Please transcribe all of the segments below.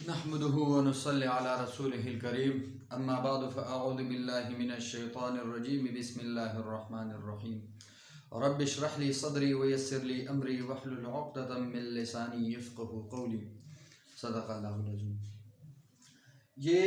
نحمده ونصلي على رسوله الكريم اما بعد فاعوذ بالله من الشيطان الرجيم بسم الله الرحمن الرحيم رب اشرح لي صدري ويسر لي امري واحلل عقدة من لساني يفقهوا قولي صدق اللہ العظیم۔ یہ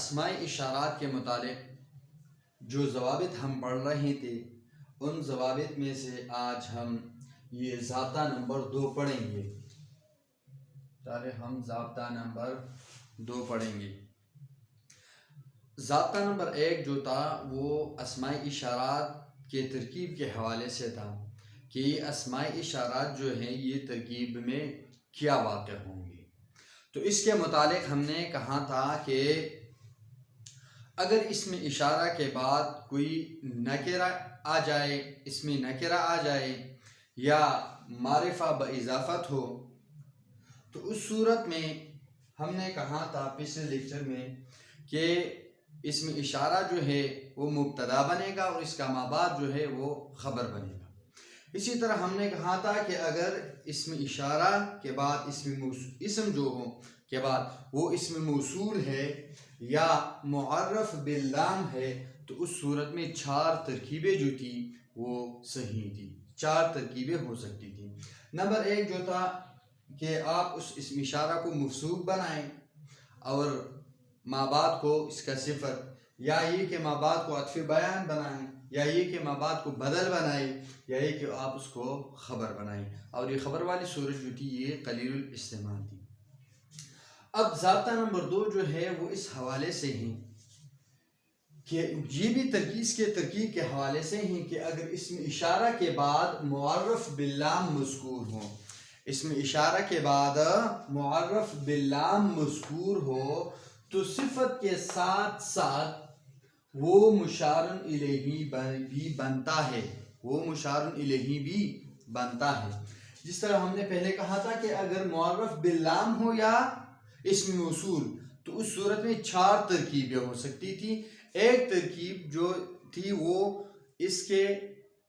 اسماء اشارات کے متعلق جو ضوابط ہم پڑھ رہے تھے ان ضوابط میں سے آج ہم یہ ضابطہ نمبر 2 پڑھیں گے۔ ہم ضابطہ نمبر 2 پڑھیں گے۔ ضابطہ نمبر 1 جو تھا وہ اسماء اشارات کے ترکیب کے حوالے سے تھا کہ اسماء اشارات جو ہیں یہ ترکیب میں کیا واقع ہوں گے۔ تو اس کے متعلق ہم نے کہا تھا کہ اگر اسم اشارہ کے بعد کوئی نکرہ آ جائے، اسم نکرہ آ جائے یا معرفہ باضافت ہو تو اس صورت میں ہم نے کہا تھا پچھلے لیکچر میں کہ اسم اشارہ جو ہے وہ مبتدا بنے گا اور اس کا ما بعد جو ہے وہ خبر بنے گا۔ اسی طرح ہم نے کہا تھا کہ اگر اسم اشارہ کے بعد اسم جو ہو کے بعد وہ اسم موصول ہے یا معرف باللام ہے تو اس صورت میں 4 ترکیبیں جو تھی وہ صحیح تھی، 4 ترکیبیں ہو سکتی تھیں۔ نمبر 1 جو تھا کہ آپ اس اسم اشارہ کو مفصول بنائیں اور ما بعد کو اس کا صفت، یا یہ کہ ما بعد کو عطف بیان بنائیں، یا یہ کہ ما بعد کو بدل بنائیں، یا یہ کہ آپ اس کو خبر بنائیں، اور یہ خبر والی صورت جو تھی یہ قلیل الاستعمال تھی۔ اب ضابطہ نمبر 2 جو ہے وہ اس حوالے سے ہیں کہ یہ بھی ترکیب کے حوالے سے ہیں کہ اگر اسم اشارہ کے بعد معرف باللام مذکور ہو، اسم اشارہ کے بعد معرف باللام مذکور ہو تو صفت کے ساتھ ساتھ وہ مشار الیہ بھی بنتا ہے، وہ مشار الیہ بھی بنتا ہے۔ جس طرح ہم نے پہلے کہا تھا کہ اگر معرف باللام ہو یا اسم موصول تو اس صورت میں 4 ترکیبیں ہو سکتی تھی۔ ایک ترکیب جو تھی وہ اس کے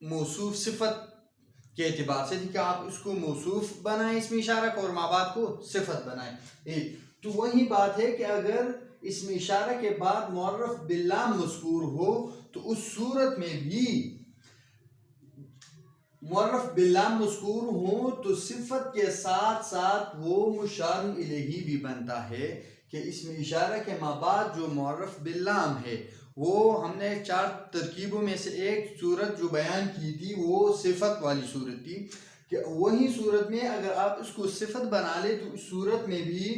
موصوف صفت کے اعتبار سے تھی کہ آپ اس کو موصوف بنائیں اسم اشارہ کو اور ما بعد کو صفت بنائیں۔ تو وہی بات ہے کہ اگر اسم اشارہ کے بعد معرف باللام مذکور ہو تو اس صورت میں بھی معرف باللام مذکور ہو تو صفت کے ساتھ ساتھ وہ مشار الیہ بھی بنتا ہے کہ اسم اشارہ کے ما بعد جو معرف باللام ہے وہ ہم نے 4 ترکیبوں میں سے ایک صورت جو بیان کی تھی وہ صفت والی صورت تھی کہ وہی صورت میں اگر آپ اس کو صفت بنا لیں تو اس صورت میں بھی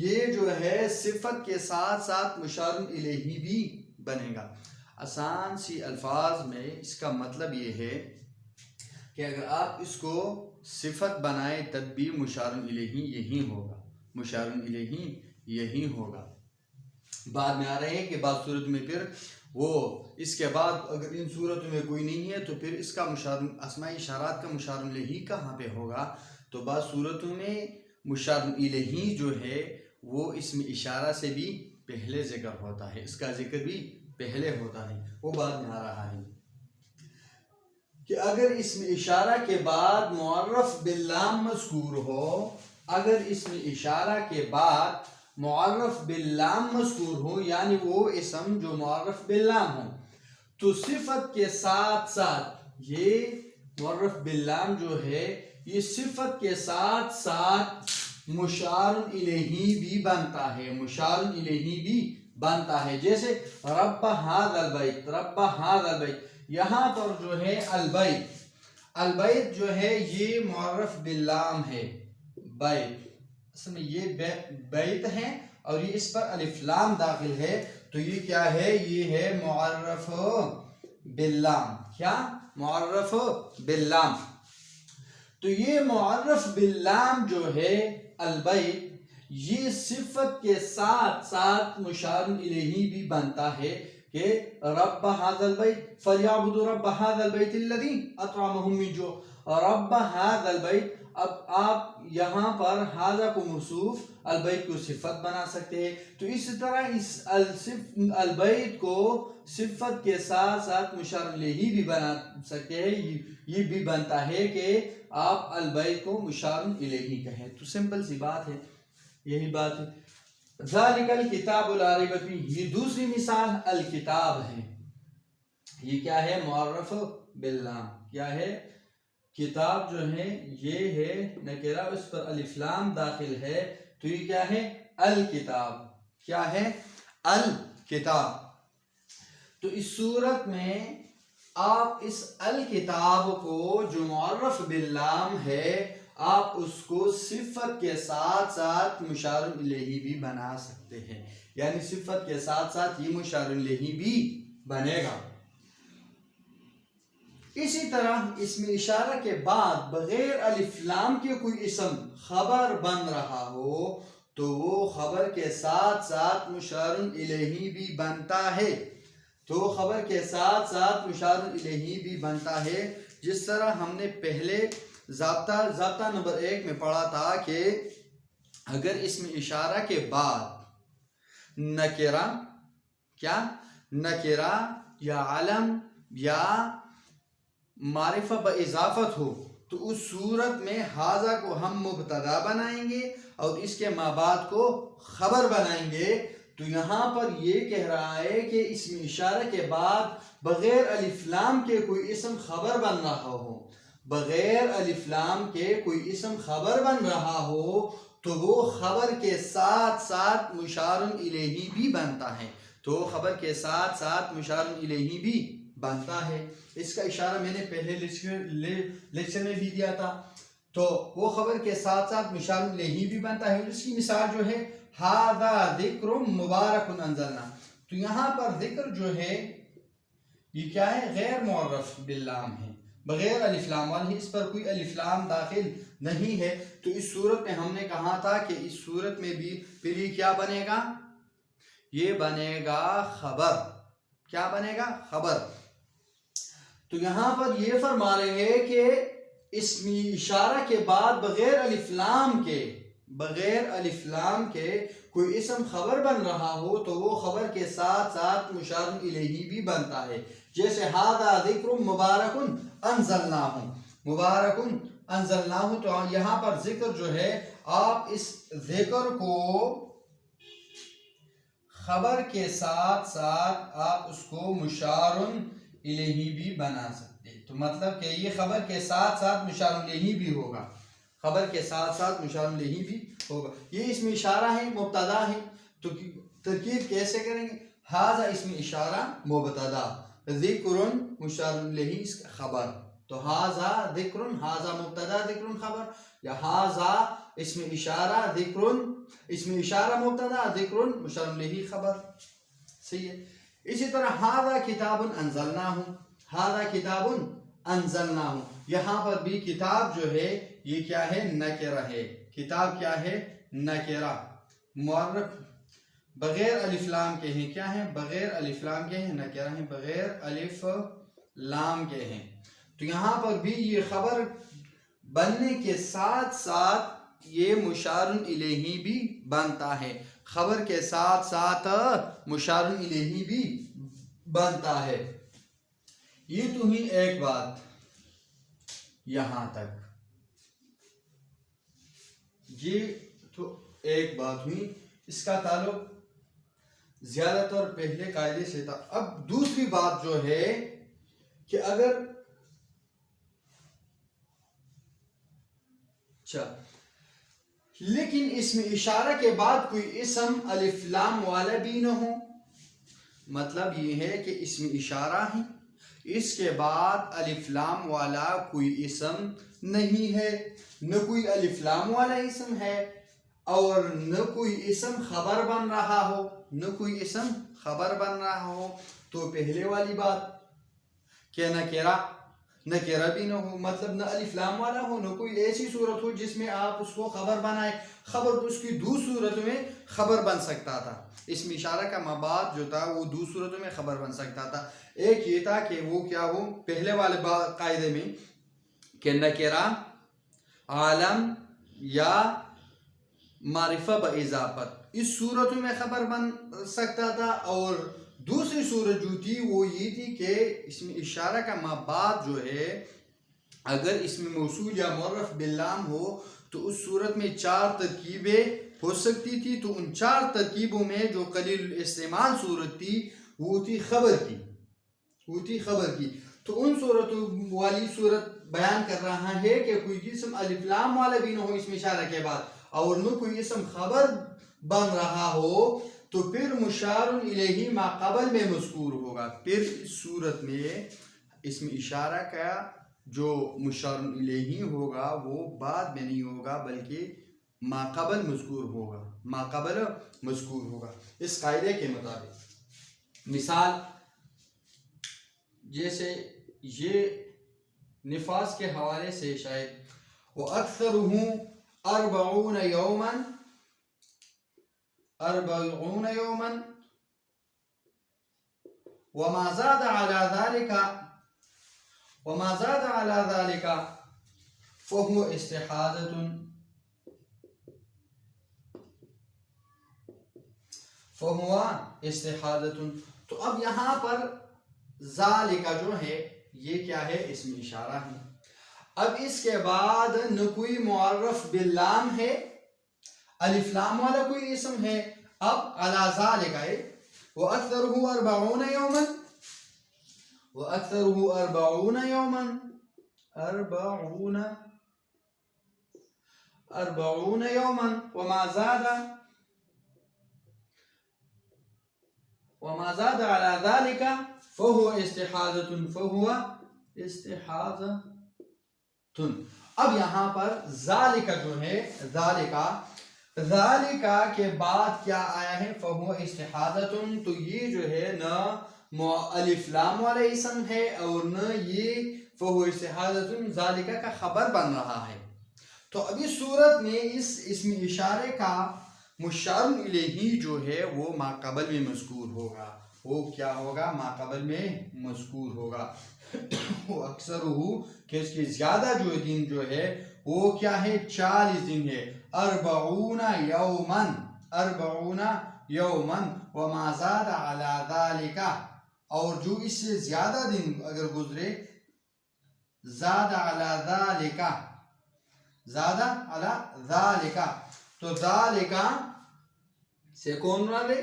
یہ جو ہے صفت کے ساتھ ساتھ مشار الیہ بھی بنے گا۔ آسان سی الفاظ میں اس کا مطلب یہ ہے کہ اگر آپ اس کو صفت بنائیں تب بھی مشار الیہ یہی ہوگا، مشار الیہ یہی ہوگا۔ بعد میں آ رہے ہیں کہ بعض صورت میں پھر وہ اس کے بعد اگر ان صورتوں میں کوئی نہیں ہے تو پھر اس کا اسماء اشارات کا مشار الیہ کہاں پہ ہوگا؟ تو بعض صورتوں میں مشار الیہ جو ہے وہ اسم اشارہ سے بھی پہلے ذکر ہوتا ہے، اس کا ذکر بھی پہلے ہوتا ہے، وہ بعد میں آ رہا ہے کہ اگر اسم اشارہ کے بعد معرف باللام مذکور ہو، اگر اسم اشارہ کے بعد معرف باللام مذکور ہو یعنی وہ اسم جو معرف باللام ہو تو صفت کے ساتھ ساتھ یہ معرف باللام جو ہے یہ صفت کے ساتھ ساتھ مشار الیہ بھی بنتا ہے، مشار الیہ بھی بنتا ہے۔ جیسے رب ھذا البیت، رب ھذا البیت، یہاں پر جو ہے البیت، البیت جو ہے یہ معرف باللام ہے، بیت اصل میں یہ بیت ہے اور یہ اس پر الف لام داخل ہے تو یہ کیا ہے؟ یہ ہے معرف باللام۔ کیا؟ معرف باللام۔ تو یہ معرف باللام جو ہے البیت یہ صفت کے ساتھ ساتھ مشار الیہ بھی بنتا ہے کہ رب ھذا البیت فلیعبدوا رب ھذا البیت الذی اطعمهم من جوع، رب ھذا البیت۔ اب آپ یہاں پر ھذا کو موصوف البیت کو صفت بنا سکتے ہیں، تو اس طرح اس البیت کو صفت کے ساتھ ساتھ مشار الیہ بھی بنا سکتے ہیں۔ یہ بھی بنتا ہے کہ آپ البیت کو مشار الیہ کہیں، تو سمپل سی بات ہے۔ یہی بات ہے. ذالک الکتاب لا ریب فیہ، یہ دوسری مثال الکتاب ہے. یہ کیا ہے؟ معرف باللام. کیا ہے؟ کتاب جو ہے یہ ہے نکرہ، اس پر الف لام داخل ہے تو یہ کیا ہے؟ الکتاب. کیا ہے؟ الکتاب. تو اس صورت میں آپ اس الکتاب کو جو معرف باللام ہے آپ اس کو صفت کے ساتھ ساتھ مشار الیہ بھی بنا سکتے ہیں، یعنی صفت کے ساتھ ساتھ یہ مشار الیہ بھی بنے گا. اسی طرح اسم اشارہ کے بعد بغیر الف لام کے کوئی اسم خبر بن رہا ہو تو وہ خبر کے ساتھ ساتھ مشار الیہ بھی بنتا ہے. تو خبر کے ساتھ ساتھ مشار الیہ بھی بنتا ہے، جس طرح ہم نے پہلے ضابطہ نمبر 1 میں پڑھا تھا کہ اگر اسم اشارہ کے بعد نکرہ، کیا؟ نکرہ یا علم یا معرفہ باضافت ہو تو اس صورت میں ھذا کو ہم مبتدا بنائیں گے اور اس کے ما بعد کو خبر بنائیں گے. تو یہاں پر یہ کہہ رہا ہے کہ اسم اشارہ کے بعد بغیر الف لام کے کوئی اسم خبر بن رہا ہو، بغیر الف لام کے کوئی اسم خبر بن رہا ہو تو وہ خبر کے ساتھ ساتھ مشار الیہ بھی بنتا ہے. تو خبر کے ساتھ ساتھ مشار الیہ بھی بنتا ہے. اس کا اشارہ میں نے پہلے لیکچر میں بھی دیا تھا. تو وہ خبر کے ساتھ ساتھ مشار الیہ بھی بنتا ہے. اس کی مثال جو ہے ھذا ذکر مبارک انزلنا. تو یہاں پر ذکر جو ہے یہ کیا ہے؟ غیر معرف باللام ہے، بغیر الف لام والی، اس پر کوئی الف لام داخل نہیں ہے. تو اس صورت میں ہم نے کہا تھا کہ اس صورت میں بھی پھر یہ کیا بنے گا؟ یہ بنے گا خبر. کیا بنے گا؟ خبر. تو یہاں پر یہ فرما رہے ہیں کہ اسم اشارہ کے بعد بغیر الف لام کے کوئی اسم خبر بن رہا ہو تو وہ خبر کے ساتھ ساتھ مشار الیہ بھی بنتا ہے. جیسے ھذا ذکر مبارک انزلناہ، مبارک انزلناہ. تو یہاں پر ذکر جو ہے آپ اس ذکر کو خبر کے ساتھ ساتھ آپ اس کو مشار الیہ بھی بنا سکتے ہیں. تو مطلب کہ یہ خبر کے ساتھ ساتھ مشار الیہ بھی ہوگا، خبر کے ساتھ ساتھ مشار الیہ بھی ہوگا. یہ اسم اشارہ ہے، مبتدا ہے. تو ترکیب کیسے کریں گے؟ ھذا اسم اشارہ مبتدا، ذکر مشار الیہ اس کا خبر. تو ھذا ذکر، ھذا مبتدا ذکر خبر، یا ھذا اسم اشارہ ذکر، اسم اشارہ مبتدا ذکر مشار الیہ خبر. صحیح ہے. اسی طرح ھذا کتاب انزلناہ، ھذا کتاب انزلناہ. یہاں پر بھی کتاب جو ہے یہ کیا ہے؟ نکرہ ہے. کتاب کیا ہے؟ نکرہ. معرف بغیر الف لام کے ہیں. کیا ہیں؟ بغیر الف لام کے ہیں، نکرہ ہیں، بغیر الف لام کے ہیں. تو یہاں پر بھی یہ خبر بننے کے ساتھ ساتھ یہ مشار الیہ بھی بنتا ہے، خبر کے ساتھ ساتھ مشار الیہ بھی بنتا ہے. یہ تو ہی ایک بات یہاں تک، یہ تو ایک بات ہوئی. اس کا تعلق زیادہ تر پہلے قاعدے سے تھا. اب دوسری بات جو ہے کہ اگر لیکن اسم اشارہ کے بعد کوئی اسم الف لام والا بھی نہ ہو، مطلب یہ ہے کہ اسم اشارہ ہے، اس کے بعد الف لام والا کوئی اسم نہیں ہے، نہ کوئی الف لام والا اسم ہے اور نہ کوئی اسم خبر بن رہا ہو، نہ کوئی اسم خبر بن رہا ہو. تو پہلے والی بات کہ نکرہ بھی نہ ہو، مطلب نہ الف لام والا ہو، نہ کوئی ایسی صورت ہو جس میں آپ اس کو خبر بنائے. خبر تو اس کی دو صورتوں میں خبر بن سکتا تھا. اسم اشارہ کا مبعد جو تھا وہ دو صورتوں میں خبر بن سکتا تھا. ایک یہ تھا کہ وہ کیا ہو پہلے والے قاعدے میں کہ نکرہ، عالم یا معرفہ باضافت اس صورتوں میں خبر بن سکتا تھا. اور دوسری صورت جو تھی وہ یہ تھی کہ اسم اشارہ کا مبعد جو ہے اگر اسم موصول یا معرف باللام ہو تو اس صورت میں 4 ترکیبیں ہو سکتی تھی. تو ان 4 ترکیبوں میں جو قلیل الاستعمال صورت تھی وہ تھی خبر کی. تو ان صورتوں والی صورت بیان کر رہا ہے کہ کوئی اسم الف لام والا بھی نہ ہو اس میں اشارہ کے بعد اور نہ کوئی اسم خبر بن رہا ہو تو پھر مشار الیہ ما قبل میں مذکور ہوگا. پھر اس صورت میں اسم اشارہ کا جو مشار الیہ ہوگا وہ بعد میں نہیں ہوگا بلکہ ما قبل مذکور ہوگا اس قاعدے کے مطابق. مثال جیسے یہ نفاس کے حوالے سے شاید وَأَكْثَرُهُ 40 يوما وما زاد على ذلك فهو استحاضة. تو اب یہاں پر ذالک جو ہے یہ کیا ہے؟ اسم اشارہ ہے. اب اس کے بعد نہ کوئی معرف باللام ہے، الف لام والا کوئی اسم ہے. اب علی ذالک ہے وَأَكْثَرُهُ 40 يوما وما زاد على ذلك فهو استحاضة. اب یہاں پر ذالک جو ہے ذالکا کے بعد کیا آیا ہے؟ فہو استحاضة. تو یہ جو ہے نہ الف لام والا اسم ہے اور نہ یہ فہو استحاضة ذالکا کا خبر بن رہا ہے. تو ابھی صورت میں اس اسم اشارے کا مشار الیہ جو ہے وہ ما قبل میں مذکور ہوگا. وہ کیا ہوگا؟ ما قبل میں مذکور ہوگا. وہ اکثر ہو کہ اس کی زیادہ جو دن جو ہے وہ کیا ہے؟ 40 دن ہے. 40 یوما وما زاد علی ذالک. اور جو اس سے زیادہ دن اگر گزرے زاد علی ذالک تو ذالک سے کون والے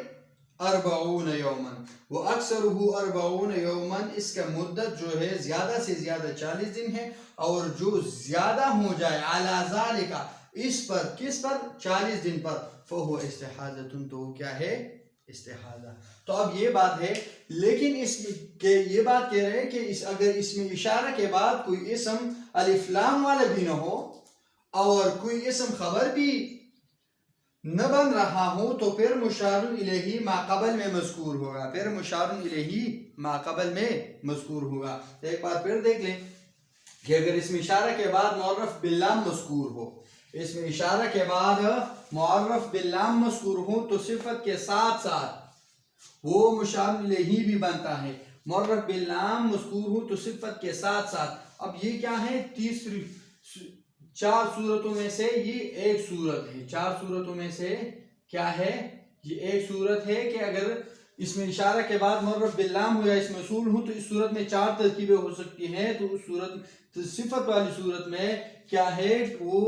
40 یوما وہ اکثرہ 40 یوما. اس کا مدت جو ہے زیادہ سے زیادہ 40 دن ہے اور جو زیادہ ہو جائے علی ذالک اس پر، کس پر؟ 40 دن پر، فہو استحاضة. تو وہ کیا ہے؟ استحاضہ. تو اب یہ بات ہے لیکن اس کے یہ بات کہہ رہے ہیں کہ اگر اس میں اشارہ کے بعد کوئی اسم الف لام والا بھی نہ ہو اور کوئی اسم خبر بھی نہ بن رہا ہو تو پھر مشار الیہ ما قبل میں مذکور ہوگا. ایک بار پھر دیکھ لیں کہ اگر اس میں اشارہ کے بعد معرف باللام مذکور ہو، اس میں اشارہ کے بعد معرف باللام مذکور ہو تو صفت کے ساتھ ساتھ وہ مشار الیہ بھی بنتا ہے. معرف باللام مذکور ہو تو صفت کے ساتھ ساتھ. اب یہ کیا ہے؟ تیسری 4 صورتوں میں سے یہ ایک صورت ہے. 4 صورتوں میں سے کیا ہے؟ یہ ایک صورت ہے کہ اگر اس میں اشارہ کے بعد معرف باللام ہو یا اس موصول ہو تو اس صورت میں 4 ترکیبیں ہو سکتی ہیں. تو اس صفت والی صورت میں کیا ہے؟ وہ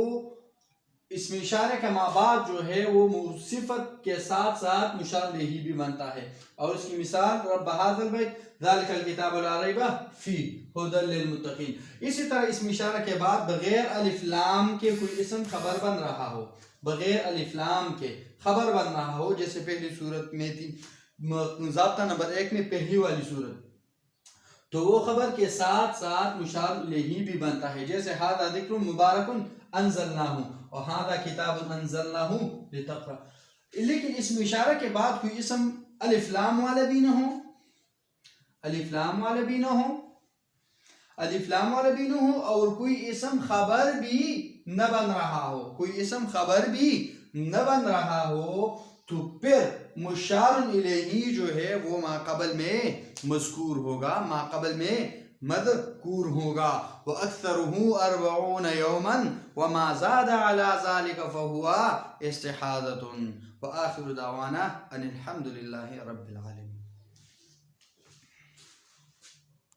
اس میں اشارہ کا ما بعد جو ہے وہ صفت کے ساتھ ساتھ مشار الیہ بھی بنتا ہے. اور اس کی مثال رب ھذا البیت ذالک الکتاب لا ریب فیہ ھدی للمتقین. اسی طرح اس میں اشارہ کے بعد بغیر الف لام کے کوئی اسم خبر بن رہا ہو، بغیر الف لام کے خبر بن رہا ہو، جیسے پہلی صورت میں تھی ضابطہ نمبر 1 میں پہلی والی صورت، تو وہ خبر کے ساتھ ساتھ مشار الیہ بھی بنتا ہے. جیسے ھذا ذکر مبارک انزلناہ اور ھذا کتاب انزلناہ لتقرأ. لیکن اس میں اشارہ کے بعد کوئی اسم الف لام والا بھی نہ ہو، الف لام والا بھی نہ ہو اور کوئی اسم خبر بھی نہ بن رہا ہو تو پھر مشار الیہ جو ہے وہ ما قبل میں مذکور ہوگا، وَأَكْثَرُهُ 40 يوما وما زاد على ذلك فهو استحاضة. وآخر دعوانا أن الحمد لله رب العالمين.